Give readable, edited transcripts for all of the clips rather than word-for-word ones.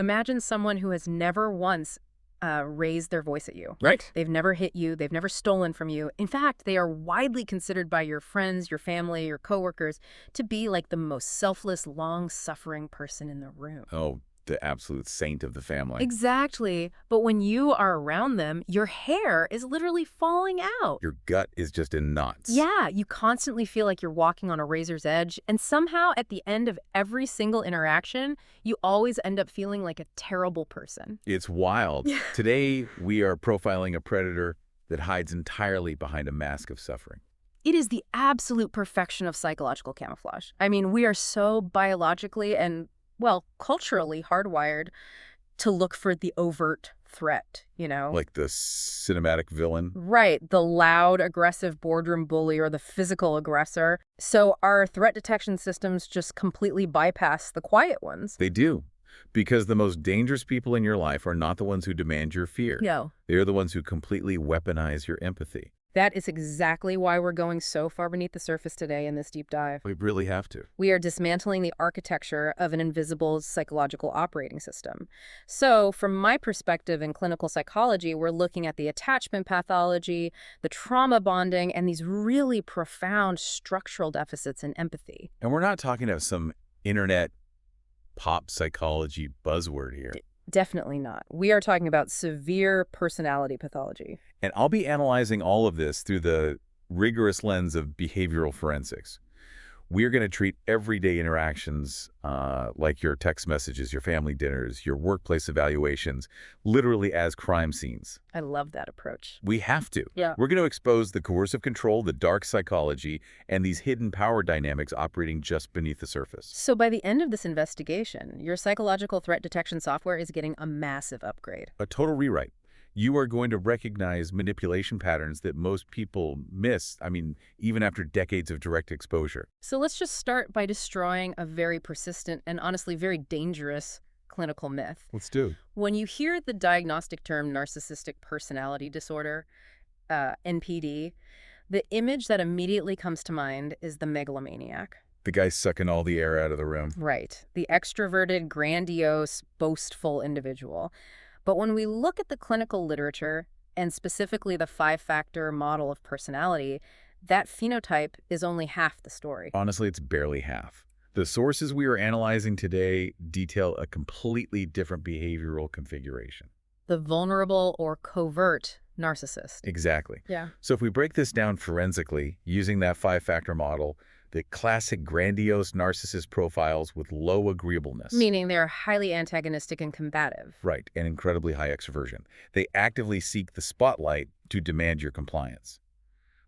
Imagine someone who has never once raised their voice at you. Right. They've never hit you. They've never stolen from you. In fact, they are widely considered by your friends, your family, your coworkers to be like the most selfless, long-suffering person in the room. Oh, the absolute saint of the family. Exactly. But when you are around them, your hair is literally falling out. Your gut is just in knots. Yeah, you constantly feel like you're walking on a razor's edge, and somehow at the end of every single interaction, you always end up feeling like a terrible person. It's wild. Today, we are profiling a predator that hides entirely behind a mask of suffering. It is the absolute perfection of psychological camouflage. I mean, we are so biologically and, well, culturally hardwired to look for the overt threat, you know? Like the cinematic villain. Right, the loud, aggressive boardroom bully or the physical aggressor. So our threat detection systems just completely bypass the quiet ones. They do. Because the most dangerous people in your life are not the ones who demand your fear. No. They're the ones who completely weaponize your empathy. That is exactly why we're going so far beneath the surface today in this deep dive. We really have to. We are dismantling the architecture of an invisible psychological operating system. So, from my perspective in clinical psychology, we're looking at the attachment pathology, the trauma bonding, and these really profound structural deficits in empathy. And we're not talking about some internet pop psychology buzzword here. Definitely not. We are talking about severe personality pathology. And I'll be analyzing all of this through the rigorous lens of behavioral forensics. We're going to treat everyday interactions like your text messages, your family dinners, your workplace evaluations, literally as crime scenes. I love that approach. We have to. Yeah. We're going to expose the coercive control, the dark psychology, and these hidden power dynamics operating just beneath the surface. So by the end of this investigation, your psychological threat detection software is getting a massive upgrade. A total rewrite. You are going to recognize manipulation patterns that most people miss, even after decades of direct exposure. So let's just start by destroying a very persistent and honestly very dangerous clinical myth. Let's do. When you hear the diagnostic term narcissistic personality disorder, NPD, the image that immediately comes to mind is the megalomaniac. The guy sucking all the air out of the room. Right. The extroverted, grandiose, boastful individual. But when we look at the clinical literature, and specifically the 5-factor model of personality, that phenotype is only half the story. Honestly, it's barely half. The sources we are analyzing today detail a completely different behavioral configuration. The vulnerable or covert narcissist. Exactly. Yeah. So if we break this down forensically, using that 5-factor model, the classic grandiose narcissist profiles with low agreeableness. Meaning they're highly antagonistic and combative. Right, and incredibly high extroversion. They actively seek the spotlight to demand your compliance.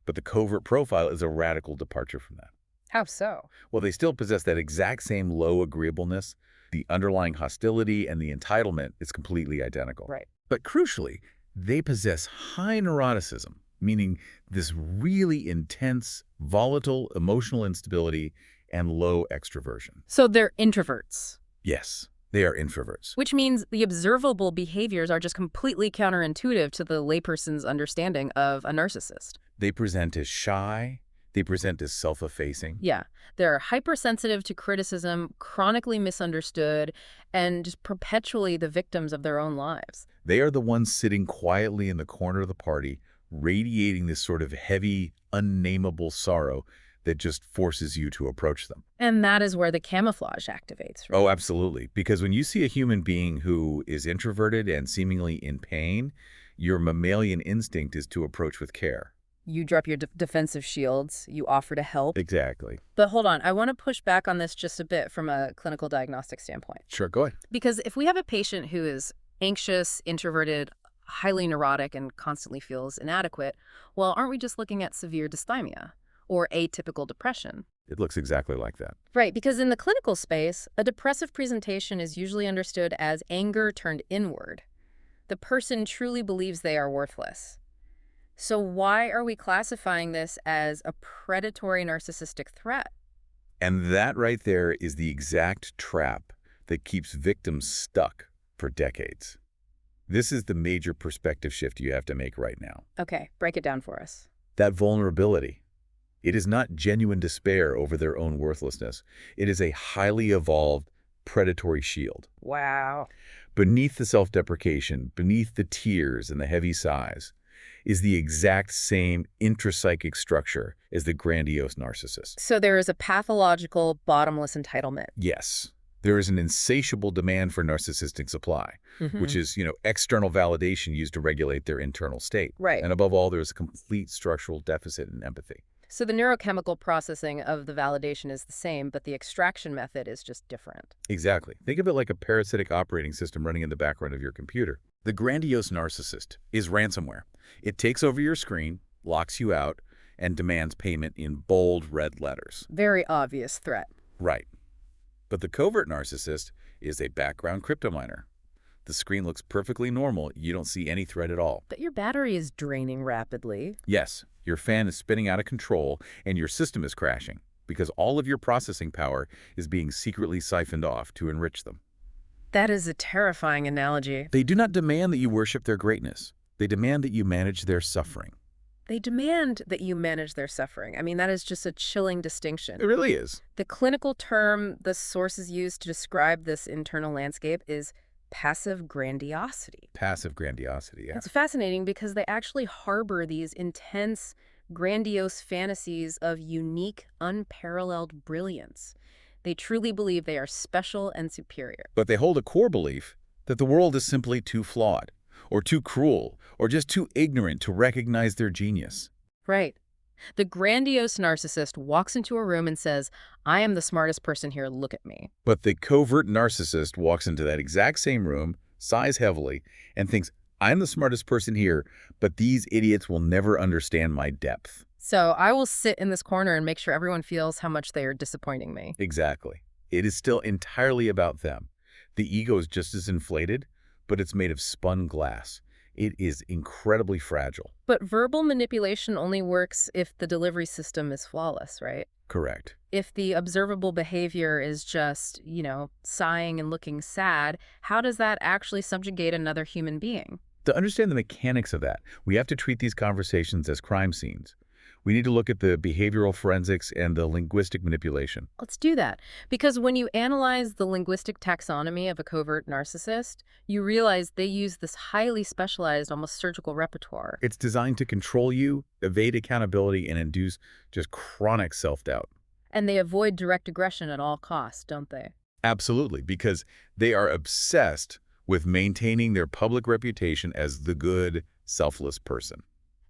But the covert profile is a radical departure from that. How so? Well, they still possess that exact same low agreeableness. The underlying hostility and the entitlement is completely identical. Right. But crucially, they possess high neuroticism, meaning this really intense, volatile emotional instability and low extroversion. So they're introverts. Yes, they are introverts. Which means the observable behaviors are just completely counterintuitive to the layperson's understanding of a narcissist. They present as shy. They present as self-effacing. Yeah. They're hypersensitive to criticism, chronically misunderstood, and just perpetually the victims of their own lives. They are the ones sitting quietly in the corner of the party, radiating this sort of heavy, unnameable sorrow that just forces you to approach them. And that is where the camouflage activates. Right? Oh, absolutely. Because when you see a human being who is introverted and seemingly in pain, your mammalian instinct is to approach with care. You drop your defensive shields, you offer to help. Exactly. But hold on, I want to push back on this just a bit from a clinical diagnostic standpoint. Sure, go ahead. Because if we have a patient who is anxious, introverted, highly neurotic, and constantly feels inadequate, well, aren't we just looking at severe dysthymia or atypical depression? It looks exactly like that. Right, because in the clinical space, a depressive presentation is usually understood as anger turned inward. The person truly believes they are worthless. So why are we classifying this as a predatory narcissistic threat? And that right there is the exact trap that keeps victims stuck for decades. This is the major perspective shift you have to make right now. Okay, break it down for us. That vulnerability. It is not genuine despair over their own worthlessness. It is a highly evolved predatory shield. Wow. Beneath the self-deprecation, beneath the tears and the heavy sighs, is the exact same intrapsychic structure as the grandiose narcissist. So there is a pathological, bottomless entitlement. Yes, there is an insatiable demand for narcissistic supply, which is, external validation used to regulate their internal state. Right. And above all, there is a complete structural deficit in empathy. So the neurochemical processing of the validation is the same, but the extraction method is just different. Exactly. Think of it like a parasitic operating system running in the background of your computer. The grandiose narcissist is ransomware. It takes over your screen, locks you out, and demands payment in bold red letters. Very obvious threat. Right. But the covert narcissist is a background crypto miner. The screen looks perfectly normal. You don't see any threat at all. But your battery is draining rapidly. Yes, your fan is spinning out of control and your system is crashing because all of your processing power is being secretly siphoned off to enrich them. That is a terrifying analogy. They do not demand that you worship their greatness. They demand that you manage their suffering. They demand that you manage their suffering. I mean, that is just a chilling distinction. It really is. The clinical term the sources use to describe this internal landscape is passive grandiosity. Passive grandiosity, yeah. It's fascinating because they actually harbor these intense, grandiose fantasies of unique, unparalleled brilliance. They truly believe they are special and superior. But they hold a core belief that the world is simply too flawed, or too cruel, or just too ignorant to recognize their genius. Right. The grandiose narcissist walks into a room and says, I am the smartest person here, look at me. But the covert narcissist walks into that exact same room, sighs heavily, and thinks, I'm the smartest person here, but these idiots will never understand my depth. So I will sit in this corner and make sure everyone feels how much they are disappointing me. Exactly. It is still entirely about them. The ego is just as inflated, but it's made of spun glass. It is incredibly fragile. But verbal manipulation only works if the delivery system is flawless, right? Correct. If the observable behavior is just, sighing and looking sad, how does that actually subjugate another human being? To understand the mechanics of that, we have to treat these conversations as crime scenes. We need to look at the behavioral forensics and the linguistic manipulation. Let's do that. Because when you analyze the linguistic taxonomy of a covert narcissist, you realize they use this highly specialized, almost surgical repertoire. It's designed to control you, evade accountability, and induce just chronic self-doubt. And they avoid direct aggression at all costs, don't they? Absolutely, because they are obsessed with maintaining their public reputation as the good, selfless person.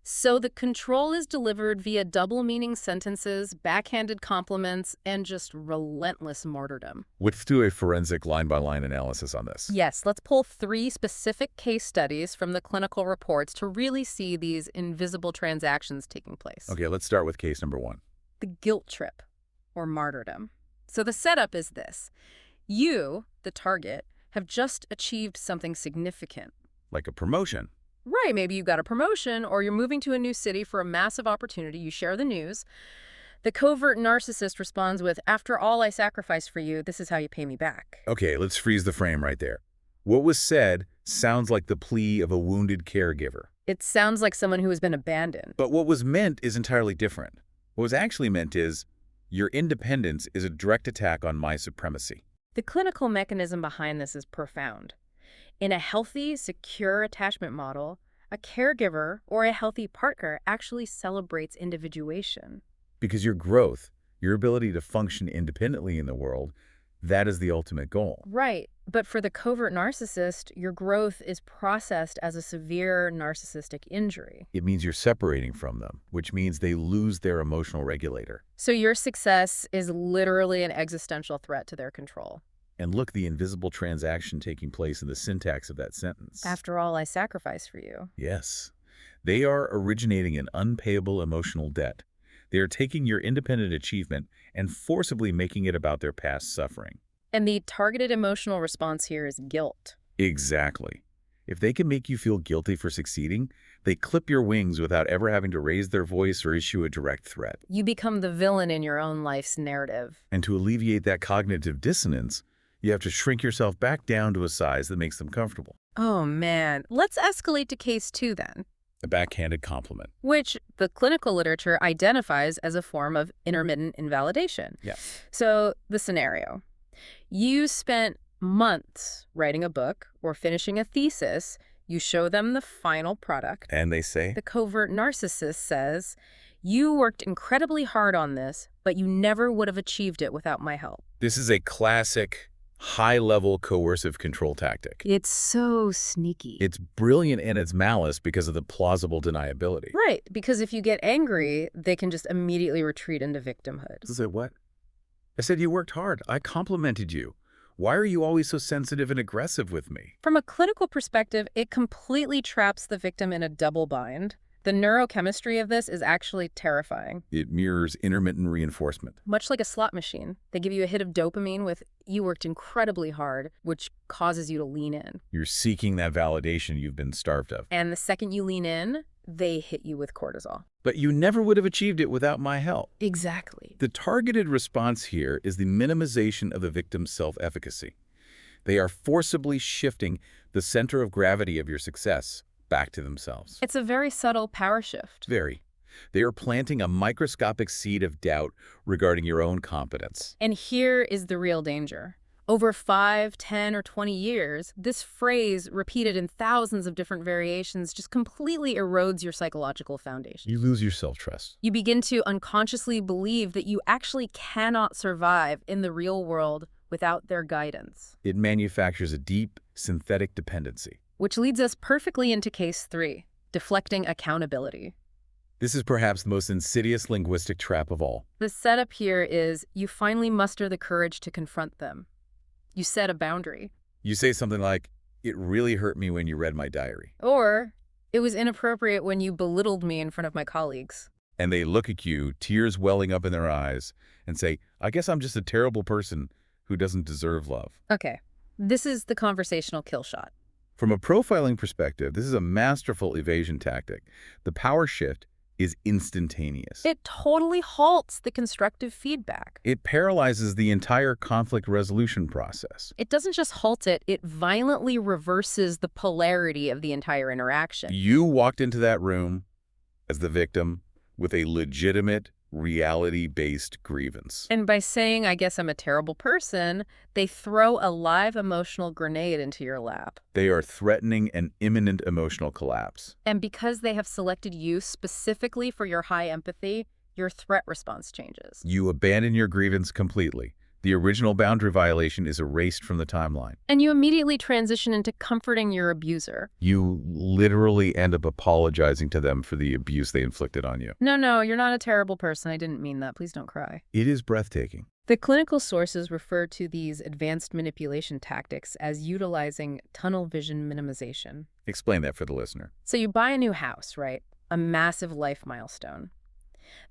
So the control is delivered via double-meaning sentences, backhanded compliments, and just relentless martyrdom. Let's do a forensic line-by-line analysis on this. Yes, let's pull 3 specific case studies from the clinical reports to really see these invisible transactions taking place. Okay, let's start with case number 1. The guilt trip, or martyrdom. So the setup is this. You, the target, have just achieved something significant. Like a promotion. Right, maybe you got a promotion or you're moving to a new city for a massive opportunity. You share the news. The covert narcissist responds with, after all I sacrificed for you, this is how you pay me back. Okay, let's freeze the frame right there. What was said sounds like the plea of a wounded caregiver. It sounds like someone who has been abandoned. But what was meant is entirely different. What was actually meant is, your independence is a direct attack on my supremacy. The clinical mechanism behind this is profound. In a healthy, secure attachment model, a caregiver or a healthy partner actually celebrates individuation. Because your growth, your ability to function independently in the world, that is the ultimate goal. Right. But for the covert narcissist, your growth is processed as a severe narcissistic injury. It means you're separating from them, which means they lose their emotional regulator. So your success is literally an existential threat to their control. And look, the invisible transaction taking place in the syntax of that sentence. After all I sacrificed for you. Yes. They are originating an unpayable emotional debt. They are taking your independent achievement and forcibly making it about their past suffering. And the targeted emotional response here is guilt. Exactly. If they can make you feel guilty for succeeding, they clip your wings without ever having to raise their voice or issue a direct threat. You become the villain in your own life's narrative. And to alleviate that cognitive dissonance, you have to shrink yourself back down to a size that makes them comfortable. Oh man, let's escalate to case 2 then. A backhanded compliment. Which the clinical literature identifies as a form of intermittent invalidation. Yeah. So the scenario. You spent months writing a book or finishing a thesis, you show them the final product. And they say, The covert narcissist says, you worked incredibly hard on this, but you never would have achieved it without my help. this is a classic high-level coercive control tactic. It's so sneaky. It's brilliant in its malice because of the plausible deniability. Right, because if you get angry, they can just immediately retreat into victimhood. This is what? I said you worked hard. I complimented you. Why are you always so sensitive and aggressive with me? From a clinical perspective, it completely traps the victim in a double bind. The neurochemistry of this is actually terrifying. It mirrors intermittent reinforcement. Much like a slot machine, they give you a hit of dopamine with, you worked incredibly hard, which causes you to lean in. You're seeking that validation you've been starved of. And the second you lean in, they hit you with cortisol. But you never would have achieved it without my help. Exactly. The targeted response here is the minimization of the victim's self-efficacy. They are forcibly shifting the center of gravity of your success back to themselves. It's a very subtle power shift. Very. They are planting a microscopic seed of doubt regarding your own competence. And here is the real danger. Over 5, 10, or 20 years, this phrase, repeated in thousands of different variations, just completely erodes your psychological foundation. You lose your self-trust. You begin to unconsciously believe that you actually cannot survive in the real world without their guidance. It manufactures a deep, synthetic dependency. Which leads us perfectly into case 3, deflecting accountability. This is perhaps the most insidious linguistic trap of all. The setup here is you finally muster the courage to confront them. You set a boundary. You say something like, "It really hurt me when you read my diary." Or, it was inappropriate when you belittled me in front of my colleagues. And they look at you, tears welling up in their eyes, and say, "I guess I'm just a terrible person who doesn't deserve love." Okay, this is the conversational kill shot. From a profiling perspective, this is a masterful evasion tactic. The power shift is instantaneous. It totally halts the constructive feedback. It paralyzes the entire conflict resolution process. It doesn't just halt it, it violently reverses the polarity of the entire interaction. You walked into that room as the victim with a legitimate, reality-based grievance. And by saying, I guess I'm a terrible person, they throw a live emotional grenade into your lap. They are threatening an imminent emotional collapse. And because they have selected you specifically for your high empathy, your threat response changes. You abandon your grievance completely. The original boundary violation is erased from the timeline. And you immediately transition into comforting your abuser. You literally end up apologizing to them for the abuse they inflicted on you. No, you're not a terrible person. I didn't mean that. Please don't cry. It is breathtaking. The clinical sources refer to these advanced manipulation tactics as utilizing tunnel vision minimization. Explain that for the listener. So you buy a new house, right? A massive life milestone.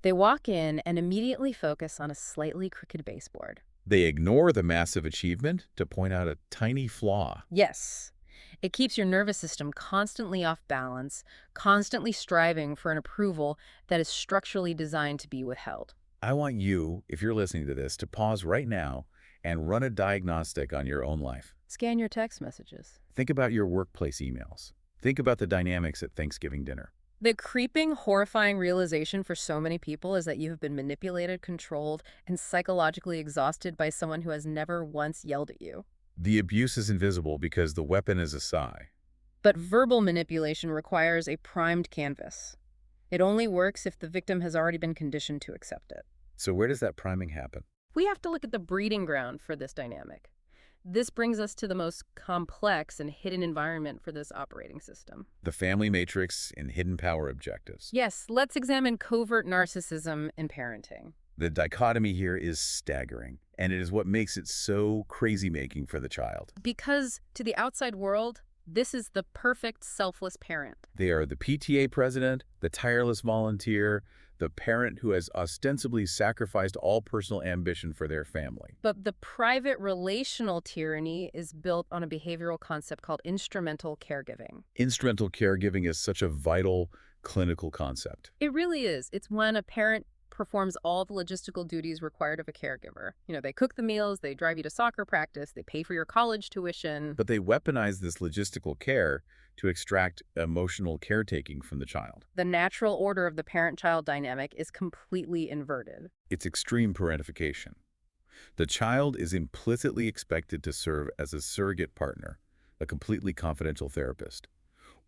They walk in and immediately focus on a slightly crooked baseboard. They ignore the massive achievement to point out a tiny flaw. Yes. It keeps your nervous system constantly off balance, constantly striving for an approval that is structurally designed to be withheld. I want you, if you're listening to this, to pause right now and run a diagnostic on your own life. Scan your text messages. Think about your workplace emails. Think about the dynamics at Thanksgiving dinner. The creeping, horrifying realization for so many people is that you have been manipulated, controlled, and psychologically exhausted by someone who has never once yelled at you. The abuse is invisible because the weapon is a sigh. But verbal manipulation requires a primed canvas. It only works if the victim has already been conditioned to accept it. So where does that priming happen? We have to look at the breeding ground for this dynamic. This brings us to the most complex and hidden environment for this operating system. The family matrix and hidden power objectives. Yes, let's examine covert narcissism in parenting. The dichotomy here is staggering, and it is what makes it so crazy-making for the child. Because to the outside world, this is the perfect selfless parent. They are the PTA president, the tireless volunteer, the parent who has ostensibly sacrificed all personal ambition for their family. But the private relational tyranny is built on a behavioral concept called instrumental caregiving. Instrumental caregiving is such a vital clinical concept. It really is. It's when a parent performs all the logistical duties required of a caregiver. You know, they cook the meals, they drive you to soccer practice, they pay for your college tuition. But they weaponize this logistical care to extract emotional caretaking from the child. The natural order of the parent-child dynamic is completely inverted. It's extreme parentification. The child is implicitly expected to serve as a surrogate partner, a completely confidential therapist,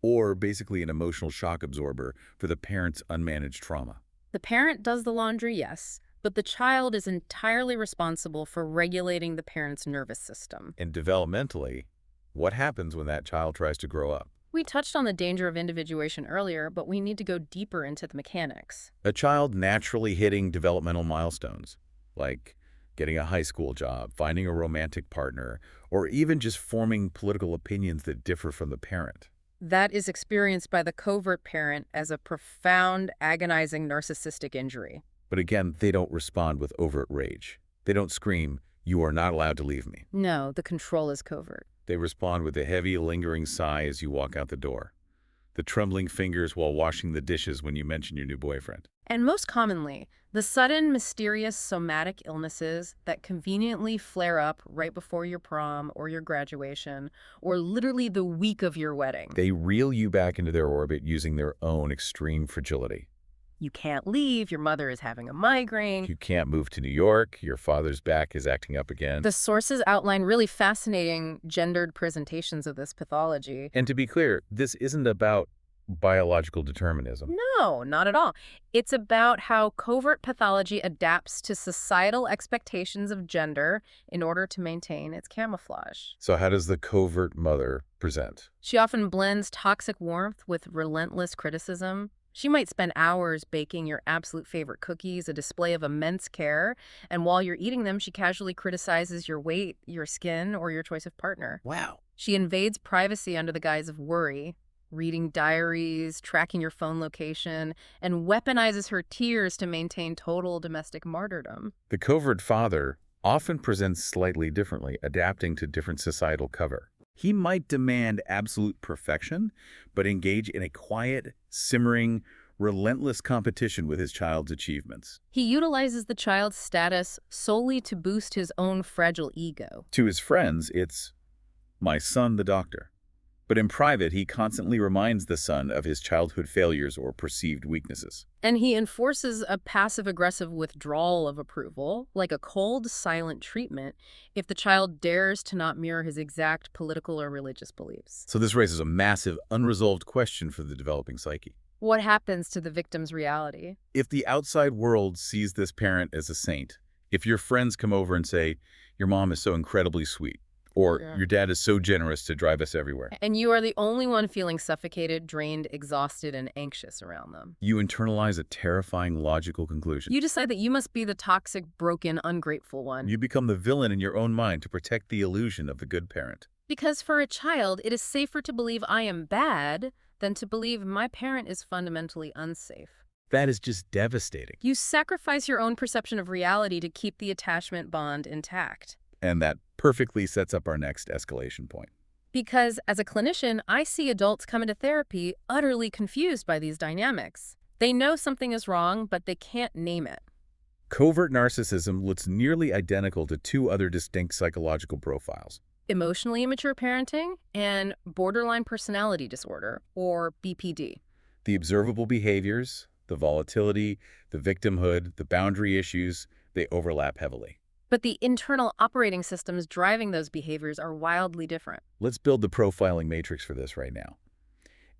or basically an emotional shock absorber for the parent's unmanaged trauma. The parent does the laundry, yes, but the child is entirely responsible for regulating the parent's nervous system. And developmentally, what happens when that child tries to grow up? We touched on the danger of individuation earlier, but we need to go deeper into the mechanics. A child naturally hitting developmental milestones, like getting a high school job, finding a romantic partner, or even just forming political opinions that differ from the parent. That is experienced by the covert parent as a profound, agonizing narcissistic injury. But again, they don't respond with overt rage. They don't scream, "You are not allowed to leave me." No, the control is covert. They respond with a heavy, lingering sigh as you walk out the door, the trembling fingers while washing the dishes when you mention your new boyfriend. And most commonly, the sudden, mysterious somatic illnesses that conveniently flare up right before your prom or your graduation, or literally the week of your wedding. They reel you back into their orbit using their own extreme fragility. You can't leave, your mother is having a migraine. You can't move to New York, your father's back is acting up again. The sources outline really fascinating gendered presentations of this pathology. And to be clear, this isn't about biological determinism. No, not at all. It's about how covert pathology adapts to societal expectations of gender in order to maintain its camouflage. So how does the covert mother present? She often blends toxic warmth with relentless criticism. She might spend hours baking your absolute favorite cookies, a display of immense care, and while you're eating them, she casually criticizes your weight, your skin, or your choice of partner. Wow. She invades privacy under the guise of worry, reading diaries, tracking your phone location, and weaponizes her tears to maintain total domestic martyrdom. The covert father often presents slightly differently, adapting to different societal cover. He might demand absolute perfection, but engage in a quiet, simmering, relentless competition with his child's achievements. He utilizes the child's status solely to boost his own fragile ego. To his friends, it's, "My son, the doctor." But in private, he constantly reminds the son of his childhood failures or perceived weaknesses. And he enforces a passive-aggressive withdrawal of approval, like a cold, silent treatment, if the child dares to not mirror his exact political or religious beliefs. So this raises a massive, unresolved question for the developing psyche. What happens to the victim's reality? If the outside world sees this parent as a saint, if your friends come over and say, "Your mom is so incredibly sweet," or Yeah. "Your dad is so generous to drive us everywhere," And you are the only one feeling suffocated, drained, exhausted, and anxious around them. you internalize a terrifying logical conclusion. You decide that you must be the toxic, broken, ungrateful one. You become the villain in your own mind to protect the illusion of the good parent. Because for a child, it is safer to believe I am bad than to believe my parent is fundamentally unsafe. That is just devastating. You sacrifice your own perception of reality to keep the attachment bond intact. And that perfectly sets up our next escalation point. Because as a clinician, I see adults come into therapy utterly confused by these dynamics. They know something is wrong, but they can't name it. Covert narcissism looks nearly identical to two other distinct psychological profiles. Emotionally immature parenting and borderline personality disorder, or BPD. The observable behaviors, the volatility, the victimhood, the boundary issues, they overlap heavily. But the internal operating systems driving those behaviors are wildly different. Let's build the profiling matrix for this right now.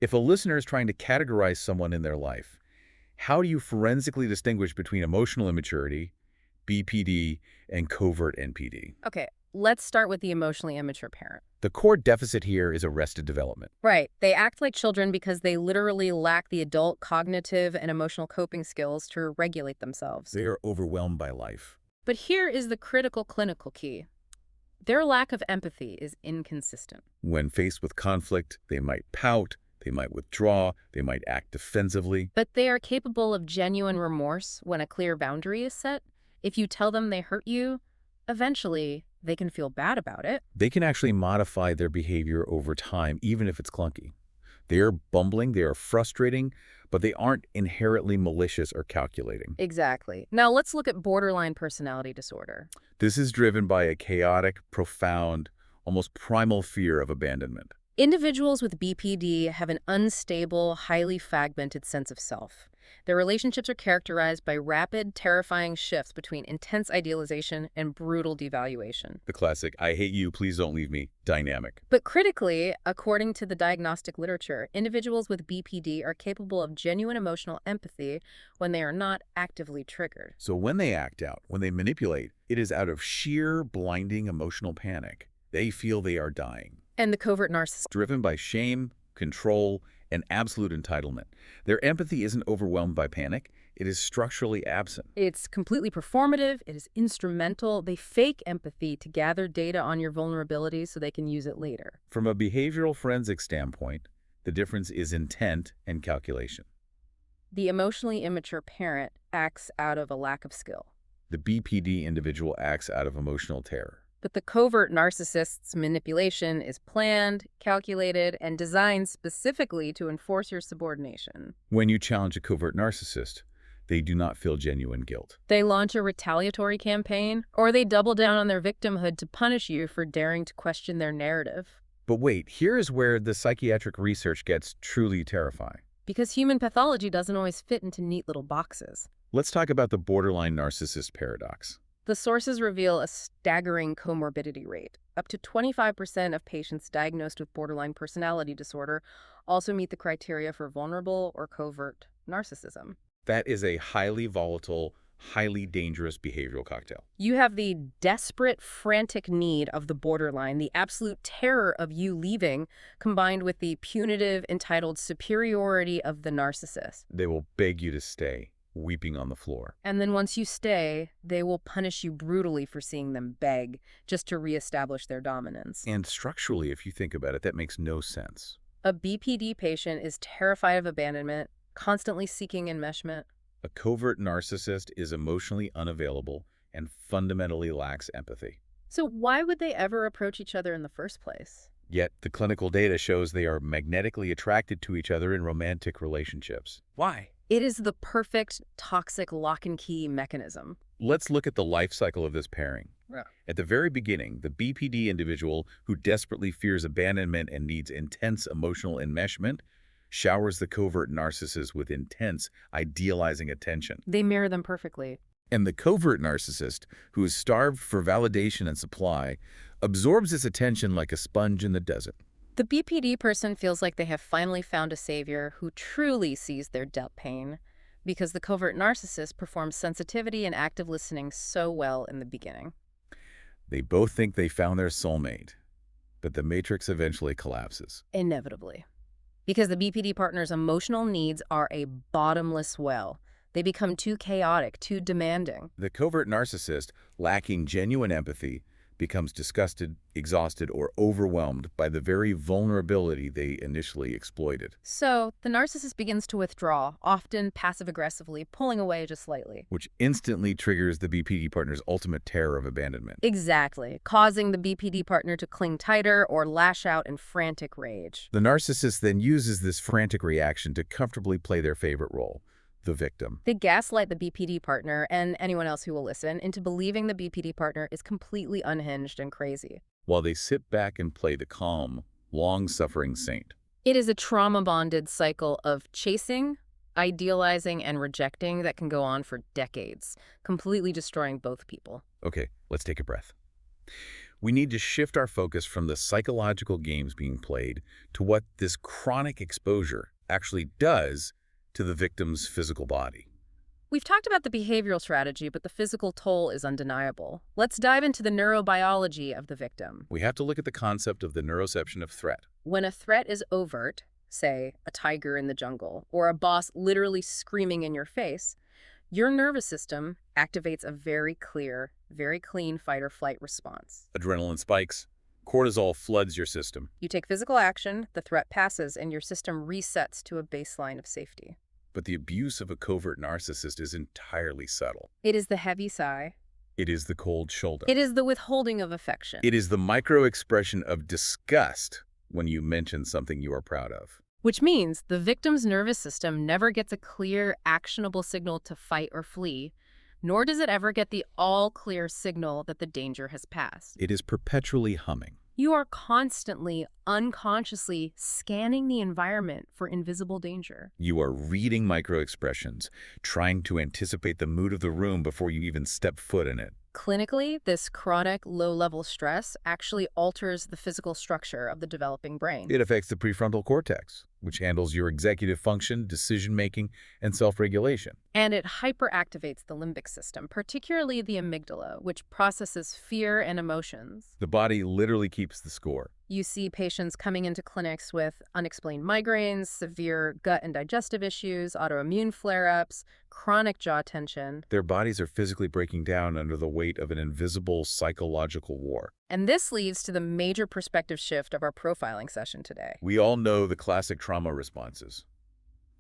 If a listener is trying to categorize someone in their life, how do you forensically distinguish between emotional immaturity, BPD, and covert NPD? Okay, let's start with the emotionally immature parent. The core deficit here is arrested development. Right. They act like children because they literally lack the adult cognitive and emotional coping skills to regulate themselves. They are overwhelmed by life. But here is the critical clinical key. Their lack of empathy is inconsistent. When faced with conflict, they might pout, they might withdraw, they might act defensively. But they are capable of genuine remorse when a clear boundary is set. If you tell them they hurt you, eventually they can feel bad about it. They can actually modify their behavior over time, even if it's clunky. They are bumbling, they are frustrating, but they aren't inherently malicious or calculating. Exactly. Now let's look at borderline personality disorder. This is driven by a chaotic, profound, almost primal fear of abandonment. Individuals with BPD have an unstable, highly fragmented sense of self. Their relationships are characterized by rapid, terrifying shifts between intense idealization and brutal devaluation. The classic, I hate you, please don't leave me, dynamic. But critically, according to the diagnostic literature, individuals with BPD are capable of genuine emotional empathy when they are not actively triggered. So when they act out, when they manipulate, it is out of sheer, blinding emotional panic. They feel they are dying. And the covert narcissist. Driven by shame, control, and absolute entitlement. Their empathy isn't overwhelmed by panic. It is structurally absent. It's completely performative. It is instrumental. They fake empathy to gather data on your vulnerabilities so they can use it later. From a behavioral forensic standpoint, the difference is intent and calculation. The emotionally immature parent acts out of a lack of skill. The BPD individual acts out of emotional terror. But the covert narcissist's manipulation is planned, calculated, and designed specifically to enforce your subordination. When you challenge a covert narcissist, they do not feel genuine guilt. They launch a retaliatory campaign, or they double down on their victimhood to punish you for daring to question their narrative. But wait, here is where the psychiatric research gets truly terrifying. Because human pathology doesn't always fit into neat little boxes. Let's talk about the borderline narcissist paradox. The sources reveal a staggering comorbidity rate. Up to 25% of patients diagnosed with borderline personality disorder also meet the criteria for vulnerable or covert narcissism. That is a highly volatile, highly dangerous behavioral cocktail. You have the desperate, frantic need of the borderline, the absolute terror of you leaving, combined with the punitive, entitled superiority of the narcissist. They will beg you to stay, weeping on the floor. And then once you stay, they will punish you brutally for seeing them beg, just to reestablish their dominance. And structurally, if you think about it, that makes no sense. A BPD patient is terrified of abandonment, constantly seeking enmeshment. A covert narcissist is emotionally unavailable and fundamentally lacks empathy. So why would they ever approach each other in the first place? Yet, the clinical data shows they are magnetically attracted to each other in romantic relationships. Why? It is the perfect toxic lock-and-key mechanism. Let's look at the life cycle of this pairing. Yeah. At the very beginning, the BPD individual who desperately fears abandonment and needs intense emotional enmeshment showers the covert narcissist with intense, idealizing attention. They mirror them perfectly. And the covert narcissist, who is starved for validation and supply, absorbs this attention like a sponge in the desert. The BPD person feels like they have finally found a savior who truly sees their dealt pain, because the covert narcissist performs sensitivity and active listening so well in the beginning. They both think they found their soulmate, but the matrix eventually collapses. Inevitably. Because the BPD partner's emotional needs are a bottomless well. They become too chaotic, too demanding. The covert narcissist, lacking genuine empathy, becomes disgusted, exhausted, or overwhelmed by the very vulnerability they initially exploited. So, the narcissist begins to withdraw, often passive-aggressively, pulling away just slightly. Which instantly triggers the BPD partner's ultimate terror of abandonment. Exactly, causing the BPD partner to cling tighter or lash out in frantic rage. The narcissist then uses this frantic reaction to comfortably play their favorite role, the victim. They gaslight the BPD partner and anyone else who will listen into believing the BPD partner is completely unhinged and crazy. While they sit back and play the calm, long-suffering saint. It is a trauma-bonded cycle of chasing, idealizing, and rejecting that can go on for decades, completely destroying both people. Okay, let's take a breath. We need to shift our focus from the psychological games being played to what this chronic exposure actually does to the victim's physical body. We've talked about the behavioral strategy, but the physical toll is undeniable. Let's dive into the neurobiology of the victim. We have to look at the concept of the neuroception of threat. When a threat is overt, say a tiger in the jungle, or a boss literally screaming in your face, your nervous system activates a very clear, very clean fight-or-flight response. Adrenaline spikes. Cortisol floods your system. You take physical action, the threat passes, and your system resets to a baseline of safety. But the abuse of a covert narcissist is entirely subtle. It is the heavy sigh. It is the cold shoulder. It is the withholding of affection. It is the micro-expression of disgust when you mention something you are proud of. Which means the victim's nervous system never gets a clear, actionable signal to fight or flee, nor does it ever get the all-clear signal that the danger has passed. It is perpetually humming. You are constantly, unconsciously scanning the environment for invisible danger. You are reading microexpressions, trying to anticipate the mood of the room before you even step foot in it. Clinically, this chronic low-level stress actually alters the physical structure of the developing brain. It affects the prefrontal cortex, which handles your executive function, decision-making, and self-regulation. And it hyperactivates the limbic system, particularly the amygdala, which processes fear and emotions. The body literally keeps the score. You see patients coming into clinics with unexplained migraines, severe gut and digestive issues, autoimmune flare-ups, chronic jaw tension. Their bodies are physically breaking down under the weight of an invisible psychological war. And this leads to the major perspective shift of our profiling session today. We all know the classic trauma responses: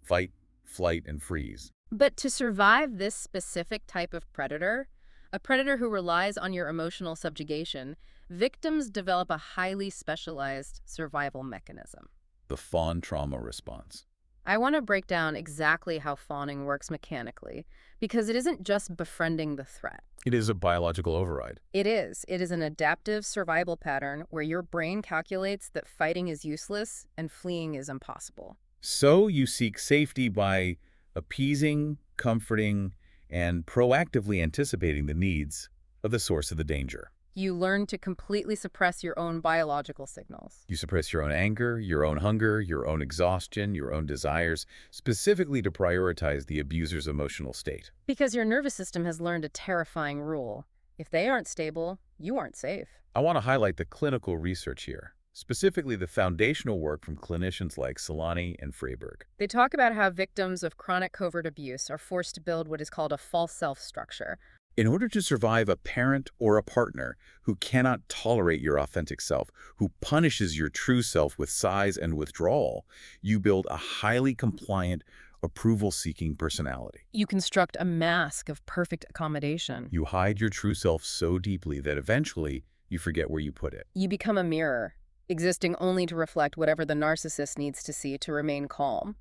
fight, flight, and freeze. But to survive this specific type of predator, a predator who relies on your emotional subjugation, victims develop a highly specialized survival mechanism. The fawn trauma response. I want to break down exactly how fawning works mechanically, because it isn't just befriending the threat. It is a biological override. It is. It is an adaptive survival pattern where your brain calculates that fighting is useless and fleeing is impossible. So you seek safety by appeasing, comforting, and proactively anticipating the needs of the source of the danger. You learn to completely suppress your own biological signals. You suppress your own anger, your own hunger, your own exhaustion, your own desires, specifically to prioritize the abuser's emotional state. Because your nervous system has learned a terrifying rule. If they aren't stable, you aren't safe. I want to highlight the clinical research here, specifically the foundational work from clinicians like Solani and Freiberg. They talk about how victims of chronic covert abuse are forced to build what is called a false self structure. In order to survive a parent or a partner who cannot tolerate your authentic self, who punishes your true self with size and withdrawal, you build a highly compliant, approval-seeking personality. You construct a mask of perfect accommodation. You hide your true self so deeply that eventually you forget where you put it. You become a mirror, existing only to reflect whatever the narcissist needs to see to remain calm.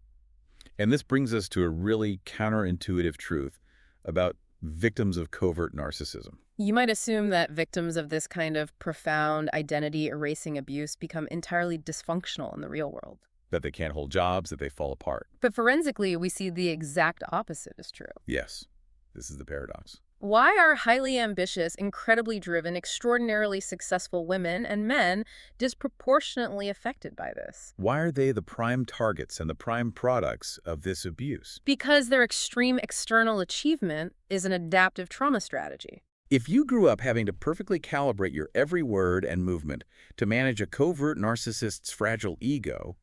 And this brings us to a really counterintuitive truth about victims of covert narcissism. You might assume that victims of this kind of profound identity-erasing abuse become entirely dysfunctional in the real world. That they can't hold jobs, that they fall apart. But forensically, we see the exact opposite is true. Yes, this is the paradox. Why are highly ambitious, incredibly driven, extraordinarily successful women and men disproportionately affected by this? Why are they the prime targets and the prime products of this abuse? Because their extreme external achievement is an adaptive trauma strategy. If you grew up having to perfectly calibrate your every word and movement to manage a covert narcissist's fragile ego,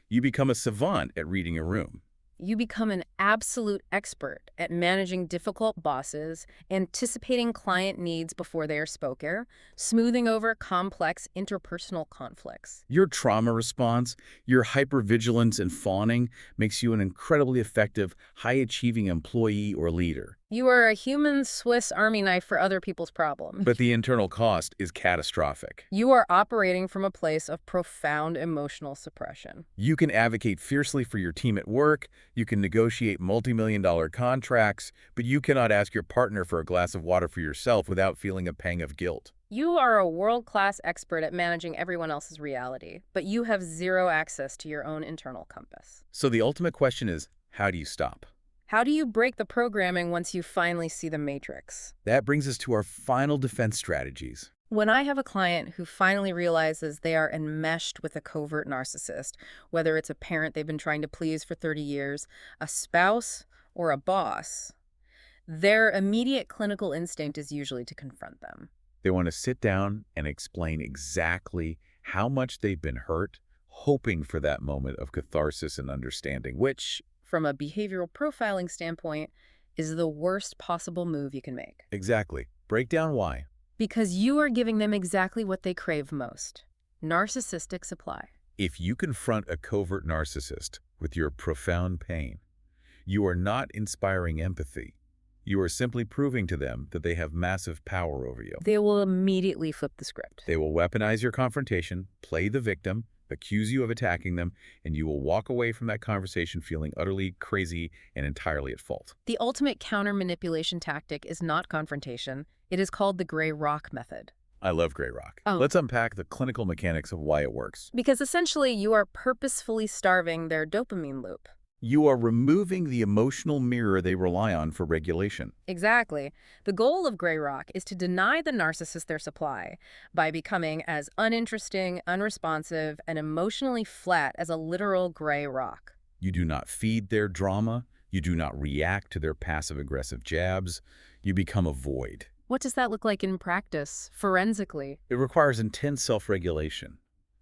you become a savant at reading a room. You become an absolute expert at managing difficult bosses, anticipating client needs before they are spoken, smoothing over complex interpersonal conflicts. Your trauma response, your hypervigilance and fawning makes you an incredibly effective, high-achieving employee or leader. You are a human Swiss Army knife for other people's problems. But the internal cost is catastrophic. You are operating from a place of profound emotional suppression. You can advocate fiercely for your team at work, you can negotiate multi-million-dollar contracts, but you cannot ask your partner for a glass of water for yourself without feeling a pang of guilt. You are a world-class expert at managing everyone else's reality, but you have zero access to your own internal compass. So the ultimate question is, how do you stop? How do you break the programming once you finally see the matrix? That brings us to our final defense strategies. When I have a client who finally realizes they are enmeshed with a covert narcissist, whether it's a parent they've been trying to please for 30 years, a spouse, or a boss, their immediate clinical instinct is usually to confront them. They want to sit down and explain exactly how much they've been hurt, hoping for that moment of catharsis and understanding, which, from a behavioral profiling standpoint, is the worst possible move you can make. Exactly. Break down why. Because you are giving them exactly what they crave most: narcissistic supply. If you confront a covert narcissist with your profound pain, you are not inspiring empathy. You are simply proving to them that they have massive power over you. They will immediately flip the script. They will weaponize your confrontation, play the victim, accuse you of attacking them, and you will walk away from that conversation feeling utterly crazy and entirely at fault. The ultimate counter-manipulation tactic is not confrontation. It is called the gray rock method. I love gray rock. Oh. Let's unpack the clinical mechanics of why it works. Because essentially you are purposefully starving their dopamine loop. You are removing the emotional mirror they rely on for regulation. Exactly. The goal of gray rock is to deny the narcissist their supply by becoming as uninteresting, unresponsive, and emotionally flat as a literal gray rock. You do not feed their drama. You do not react to their passive-aggressive jabs. You become a void. What does that look like in practice, forensically? It requires intense self-regulation,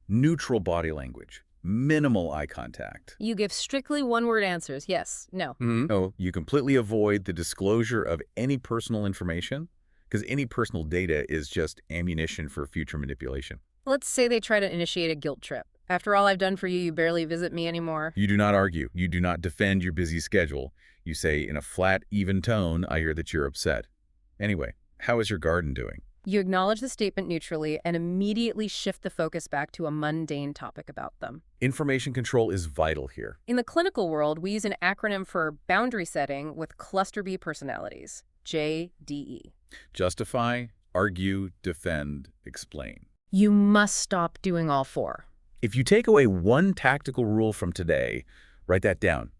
neutral body language, minimal eye contact. You give strictly one-word answers, yes, no. No, you completely avoid the disclosure of any personal information, because any personal data is just ammunition for future manipulation. Let's say they try to initiate a guilt trip. After all I've done for you, you barely visit me anymore. You do not argue. You do not defend your busy schedule. You say in a flat, even tone, I hear that you're upset. Anyway, how is your garden doing? You acknowledge the statement neutrally and immediately shift the focus back to a mundane topic about them. Information control is vital here. In the clinical world, we use an acronym for boundary setting with cluster B personalities, JDE. Justify, argue, defend, explain. You must stop doing all four. If you take away one tactical rule from today, write that down.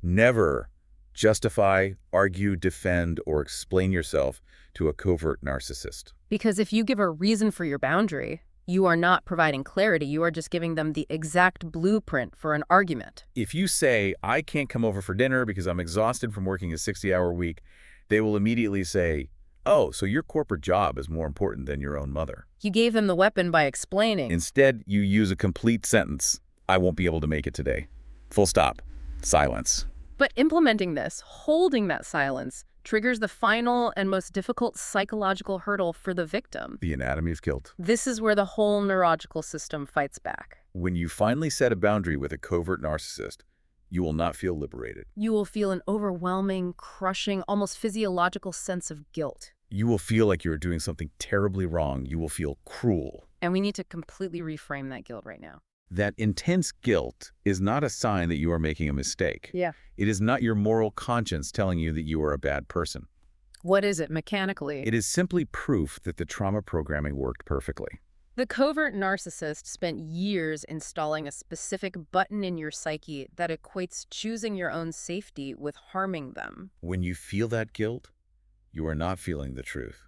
Never justify, argue, defend, or explain yourself to a covert narcissist. Because if you give a reason for your boundary, you are not providing clarity. You are just giving them the exact blueprint for an argument. If you say, I can't come over for dinner because I'm exhausted from working a 60-hour week, they will immediately say, oh, so your corporate job is more important than your own mother. You gave them the weapon by explaining. Instead, you use a complete sentence. I won't be able to make it today. Full stop. Silence. But implementing this, holding that silence, triggers the final and most difficult psychological hurdle for the victim. The anatomy of guilt. This is where the whole neurological system fights back. When you finally set a boundary with a covert narcissist, you will not feel liberated. You will feel an overwhelming, crushing, almost physiological sense of guilt. You will feel like you are doing something terribly wrong. You will feel cruel. And we need to completely reframe that guilt right now. That intense guilt is not a sign that you are making a mistake. Yeah. It is not your moral conscience telling you that you are a bad person. What is it mechanically? It is simply proof that the trauma programming worked perfectly. The covert narcissist spent years installing a specific button in your psyche that equates choosing your own safety with harming them. When you feel that guilt, you are not feeling the truth.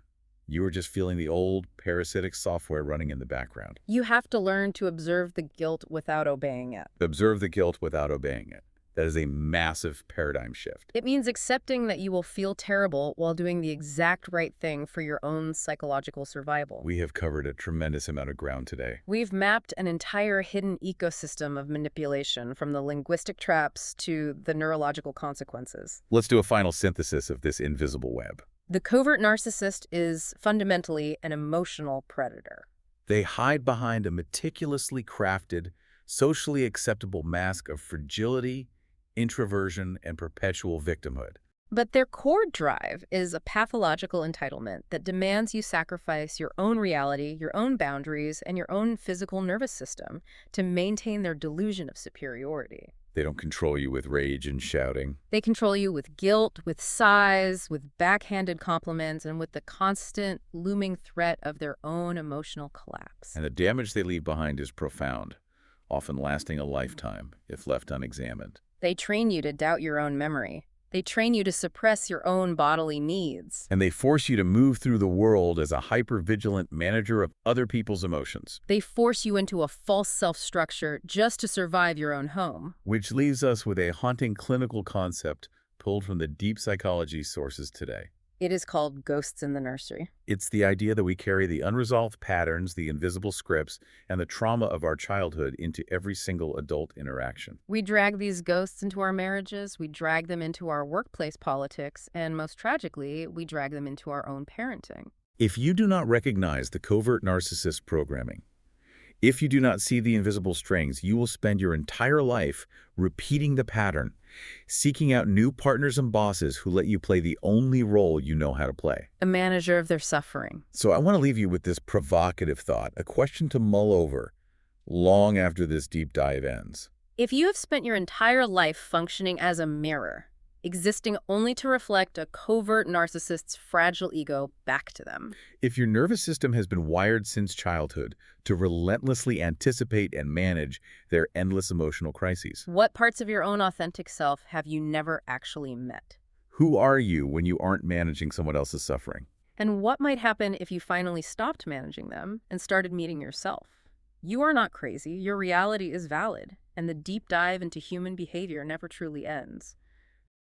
You are just feeling the old parasitic software running in the background. You have to learn to observe the guilt without obeying it. Observe the guilt without obeying it. That is a massive paradigm shift. It means accepting that you will feel terrible while doing the exact right thing for your own psychological survival. We have covered a tremendous amount of ground today. We've mapped an entire hidden ecosystem of manipulation, from the linguistic traps to the neurological consequences. Let's do a final synthesis of this invisible web. The covert narcissist is fundamentally an emotional predator. They hide behind a meticulously crafted, socially acceptable mask of fragility, introversion, and perpetual victimhood. But their core drive is a pathological entitlement that demands you sacrifice your own reality, your own boundaries, and your own physical nervous system to maintain their delusion of superiority. They don't control you with rage and shouting. They control you with guilt, with sighs, with backhanded compliments, and with the constant looming threat of their own emotional collapse. And the damage they leave behind is profound, often lasting a lifetime if left unexamined. They train you to doubt your own memory. They train you to suppress your own bodily needs. And they force you to move through the world as a hyper-vigilant manager of other people's emotions. They force you into a false self-structure just to survive your own home. Which leaves us with a haunting clinical concept pulled from the deep psychology sources today. It is called ghosts in the nursery. It's the idea that we carry the unresolved patterns, the invisible scripts, and the trauma of our childhood into every single adult interaction. We drag these ghosts into our marriages, we drag them into our workplace politics, and most tragically, we drag them into our own parenting. If you do not recognize the covert narcissist programming, if you do not see the invisible strings, you will spend your entire life repeating the pattern, seeking out new partners and bosses who let you play the only role you know how to play. A manager of their suffering. So I want to leave you with this provocative thought, a question to mull over long after this deep dive ends. If you have spent your entire life functioning as a mirror, existing only to reflect a covert narcissist's fragile ego back to them. If your nervous system has been wired since childhood to relentlessly anticipate and manage their endless emotional crises, What parts of your own authentic self have you never actually met? who are you when you aren't managing someone else's suffering? And what might happen if you finally stopped managing them and started meeting yourself? You are not crazy, your reality is valid, and the deep dive into human behavior never truly ends.